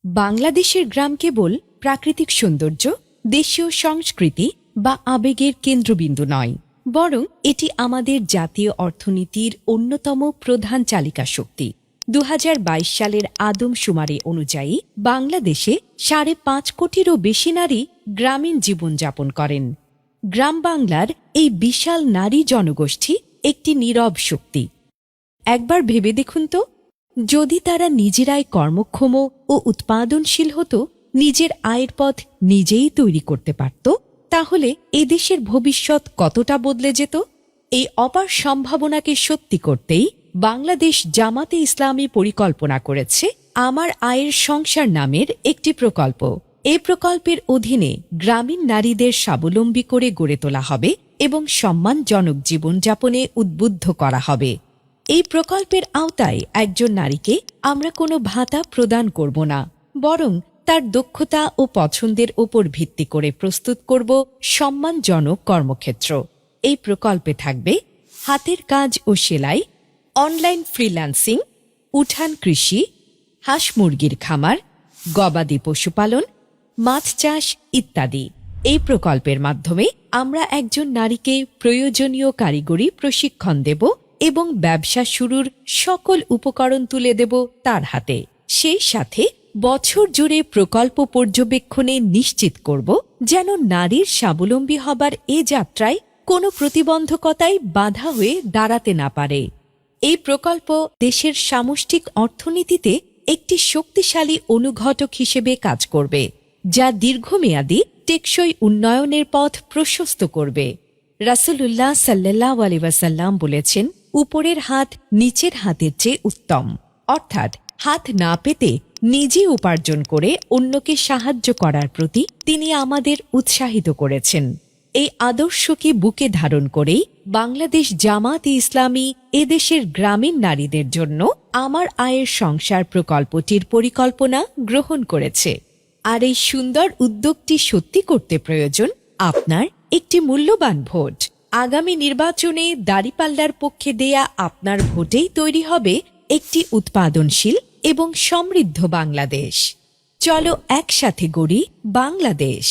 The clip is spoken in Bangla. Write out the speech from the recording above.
বাংলাদেশের গ্রাম কেবল প্রাকৃতিক সৌন্দর্য, দেশীয় সংস্কৃতি বা আবেগের কেন্দ্রবিন্দু নয়, বরং এটি আমাদের জাতীয় অর্থনীতির অন্যতম প্রধান চালিকা শক্তি। ২০২২ সালের আদমশুমারি অনুযায়ী বাংলাদেশে ৫.৫ কোটিরও বেশি নারী গ্রামীণ জীবনযাপন করেন। গ্রাম বাংলার এই বিশাল নারী জনগোষ্ঠী একটি নীরব শক্তি। একবার ভেবে দেখুন তো, যদি তারা নিজেরাই কর্মক্ষম ও উৎপাদনশীল হতো, নিজের আয়ের পথ নিজেই তৈরি করতে পারত, তাহলে এদেশের ভবিষ্যৎ কতটা বদলে যেত। এই অপার সম্ভাবনাকে সত্যি করতেই বাংলাদেশ জামাতে ইসলামী পরিকল্পনা করেছে আমার আয়ের সংসার নামের একটি প্রকল্প। এই প্রকল্পের অধীনে গ্রামীণ নারীদের স্বাবলম্বী করে গড়ে তোলা হবে এবং সম্মানজনক জীবনযাপনে উদ্বুদ্ধ করা হবে। এই প্রকল্পের আওতায় একজন নারীকে আমরা কোনো ভাতা প্রদান করব না, বরং তার দক্ষতা ও পছন্দের উপর ভিত্তি করে প্রস্তুত করব সম্মানজনক কর্মক্ষেত্র। এই প্রকল্পে থাকবে হাতের কাজ ও সেলাই, অনলাইন ফ্রিল্যান্সিং, উঠান কৃষি, হাঁস মুরগির খামার, গবাদি পশুপালন, মাছ চাষ ইত্যাদি। এই প্রকল্পের মাধ্যমে আমরা একজন নারীকে প্রয়োজনীয় কারিগরি প্রশিক্ষণ দেব এবং ব্যবসা শুরুর সকল উপকরণ তুলে দেব তার হাতে। সেই সাথে বছর জুড়ে প্রকল্প পর্যবেক্ষণে নিশ্চিত করব যেন নারীর স্বাবলম্বী হবার এ যাত্রায় কোনো প্রতিবন্ধকতাই বাধা হয়ে দাঁড়াতে না পারে। এই প্রকল্প দেশের সামষ্টিক অর্থনীতিতে একটি শক্তিশালী অনুঘটক হিসেবে কাজ করবে, যা দীর্ঘমেয়াদী টেকসই উন্নয়নের পথ প্রশস্ত করবে। রাসূলুল্লাহ সাল্লাল্লাহু আলাইহি ওয়াসাল্লাম বলেছেন, উপরের হাত নিচের হাতের চেয়ে উত্তম, অর্থাৎ হাত না পেতে নিজে উপার্জন করে অন্যকে সাহায্য করার প্রতি তিনি আমাদের উৎসাহিত করেছেন। এই আদর্শকে বুকে ধারণ করেই বাংলাদেশ জামাতে ইসলামী এদেশের গ্রামীণ নারীদের জন্য আমার আয়ের সংসার প্রকল্পটির পরিকল্পনা গ্রহণ করেছে। আর এই সুন্দর উদ্যোগটি সত্যি করতে প্রয়োজন আপনার একটি মূল্যবান ভোট। আগামী নির্বাচনে দাঁড়িপাল্লার পক্ষে দেয়া আপনার ভোটেই তৈরি হবে একটি উৎপাদনশীল এবং সমৃদ্ধ বাংলাদেশ। চলো একসাথে গড়ি বাংলাদেশ।